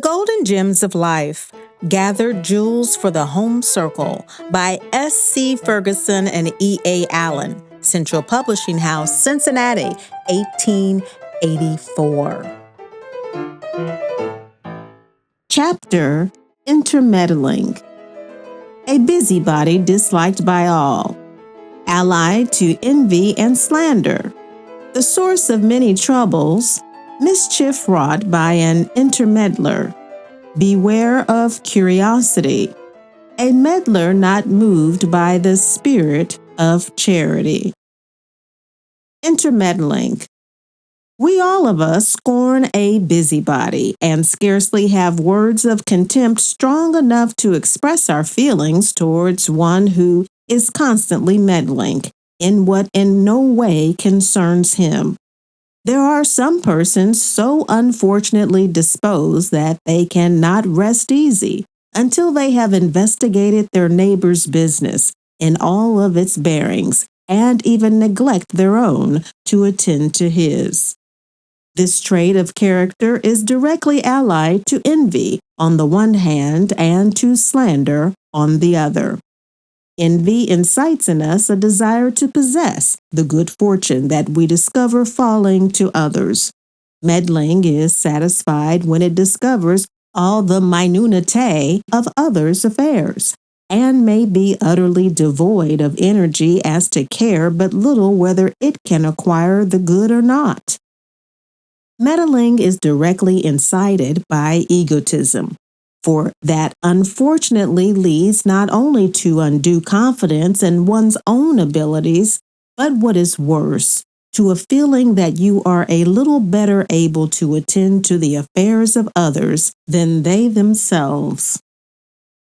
Golden Gems of Life, Gathered Jewels for the Home Circle by S.C. Ferguson and E.A. Allen, Central Publishing House, Cincinnati, 1884. Chapter Intermeddling. A busybody disliked by all, allied to envy and slander, the source of many troubles, mischief wrought by an intermeddler. Beware of curiosity, a meddler not moved by the spirit of charity. Intermeddling. We all of us scorn a busybody and scarcely have words of contempt strong enough to express our feelings towards one who is constantly meddling in what in no way concerns him. There are some persons so unfortunately disposed that they cannot rest easy until they have investigated their neighbor's business in all of its bearings and even neglect their own to attend to his. This trait of character is directly allied to envy on the one hand and to slander on the other. Envy incites in us a desire to possess the good fortune that we discover falling to others. Meddling is satisfied when it discovers all the minutiae of others' affairs, and may be utterly devoid of energy as to care but little whether it can acquire the good or not. Meddling is directly incited by egotism, for that unfortunately leads not only to undue confidence in one's own abilities, but what is worse, to a feeling that you are a little better able to attend to the affairs of others than they themselves.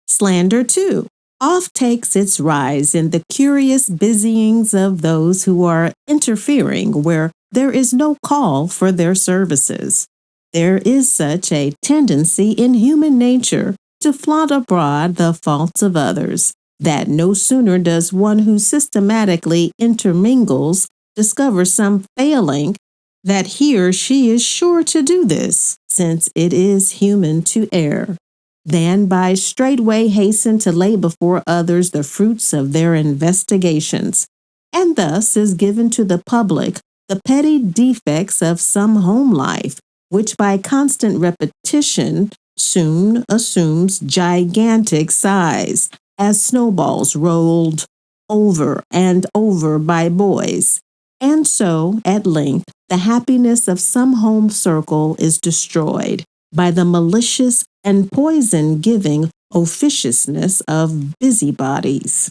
Slander, too, oft takes its rise in the curious busyings of those who are interfering where there is no call for their services. There is such a tendency in human nature to flaunt abroad the faults of others, that no sooner does one who systematically intermingles discover some failing, that he or she is sure to do this, since it is human to err, than by straightway hasten to lay before others the fruits of their investigations, and thus is given to the public the petty defects of some home life, which by constant repetition soon assumes gigantic size, as snowballs rolled over and over by boys. And so, at length, the happiness of some home circle is destroyed by the malicious and poison-giving officiousness of busybodies.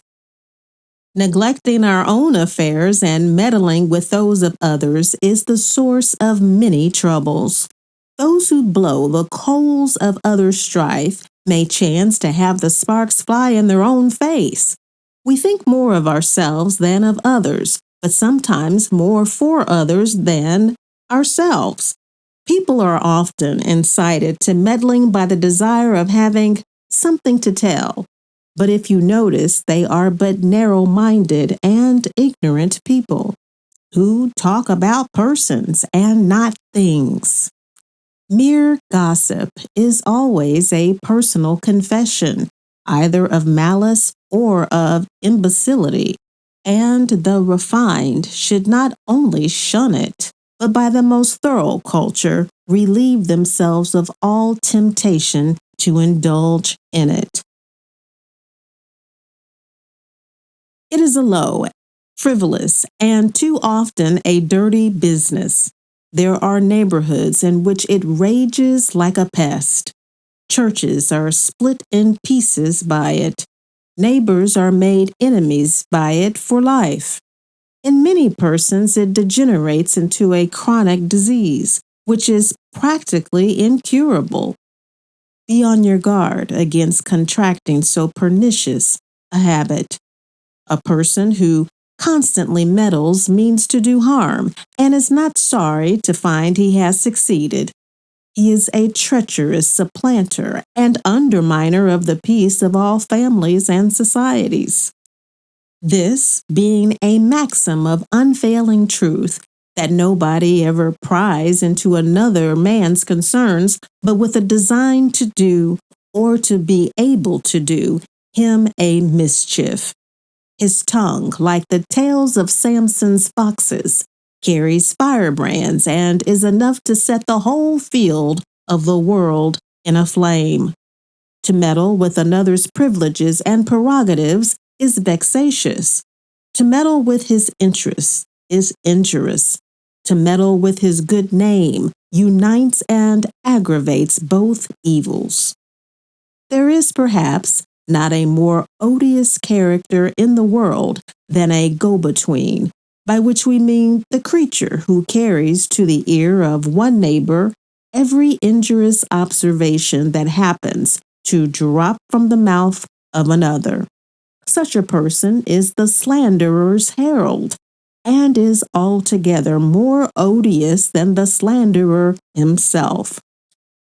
Neglecting our own affairs and meddling with those of others is the source of many troubles. Those who blow the coals of others' strife may chance to have the sparks fly in their own face. We think more of ourselves than of others, but sometimes more for others than ourselves. People are often incited to meddling by the desire of having something to tell. But if you notice, they are but narrow-minded and ignorant people who talk about persons and not things. Mere gossip is always a personal confession, either of malice or of imbecility, and the refined should not only shun it, but by the most thorough culture relieve themselves of all temptation to indulge in it. It is a low, frivolous, and too often a dirty business. There are neighborhoods in which it rages like a pest. Churches are split in pieces by it. Neighbors are made enemies by it for life. In many persons, it degenerates into a chronic disease, which is practically incurable. Be on your guard against contracting so pernicious a habit. A person who constantly meddles means to do harm and is not sorry to find he has succeeded. He is a treacherous supplanter and underminer of the peace of all families and societies. This being a maxim of unfailing truth, that nobody ever pries into another man's concerns, but with a design to do or to be able to do him a mischief. His tongue, like the tails of Samson's foxes, carries firebrands and is enough to set the whole field of the world in a flame. To meddle with another's privileges and prerogatives is vexatious. To meddle with his interests is injurious. To meddle with his good name unites and aggravates both evils. There is perhaps not a more odious character in the world than a go-between, by which we mean the creature who carries to the ear of one neighbor every injurious observation that happens to drop from the mouth of another. Such a person is the slanderer's herald, and is altogether more odious than the slanderer himself.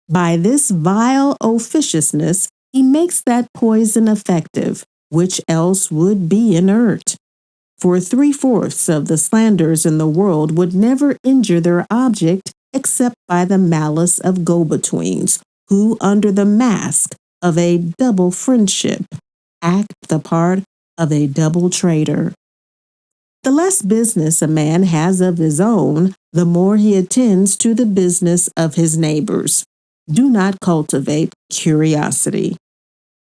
By this vile officiousness, he makes that poison effective, which else would be inert. For 3/4 of the slanders in the world would never injure their object except by the malice of go-betweens, who, under the mask of a double friendship, act the part of a double traitor. The less business a man has of his own, the more he attends to the business of his neighbors. Do not cultivate curiosity.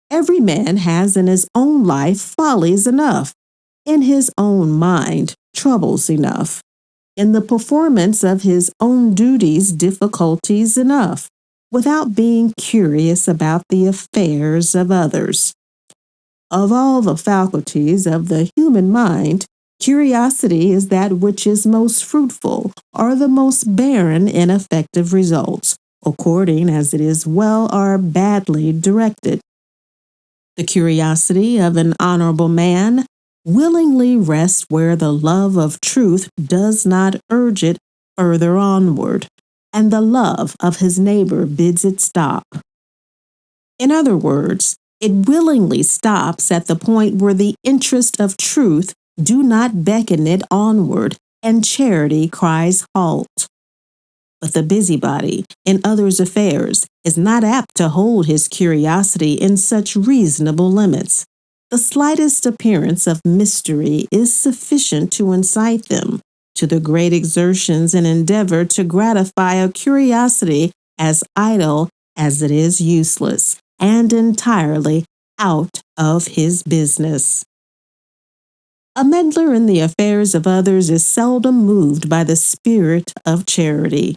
Every man has in his own life follies enough, in his own mind troubles enough, in the performance of his own duties difficulties enough, without being curious about the affairs of others. Of all the faculties of the human mind, curiosity is that which is most fruitful or the most barren in effective results, according as it is well or badly directed. The curiosity of an honorable man willingly rests where the love of truth does not urge it further onward, and the love of his neighbor bids it stop. In other words, it willingly stops at the point where the interest of truth do not beckon it onward, and charity cries halt. But the busybody in others' affairs is not apt to hold his curiosity in such reasonable limits. The slightest appearance of mystery is sufficient to incite them to the great exertions and endeavor to gratify a curiosity as idle as it is useless, and entirely out of his business. A meddler in the affairs of others is seldom moved by the spirit of charity.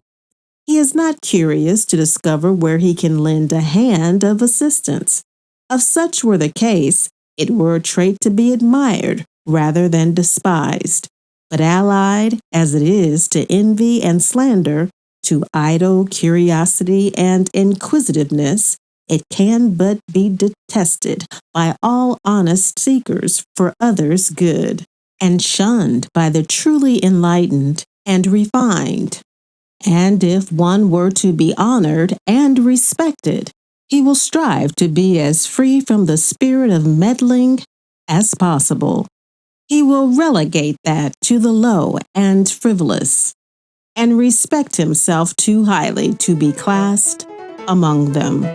He is not curious to discover where he can lend a hand of assistance. If such were the case, it were a trait to be admired rather than despised. But allied as it is to envy and slander, to idle curiosity and inquisitiveness, it can but be detested by all honest seekers for others' good, and shunned by the truly enlightened and refined. And if one were to be honored and respected, he will strive to be as free from the spirit of meddling as possible. He will relegate that to the low and frivolous, and respect himself too highly to be classed among them.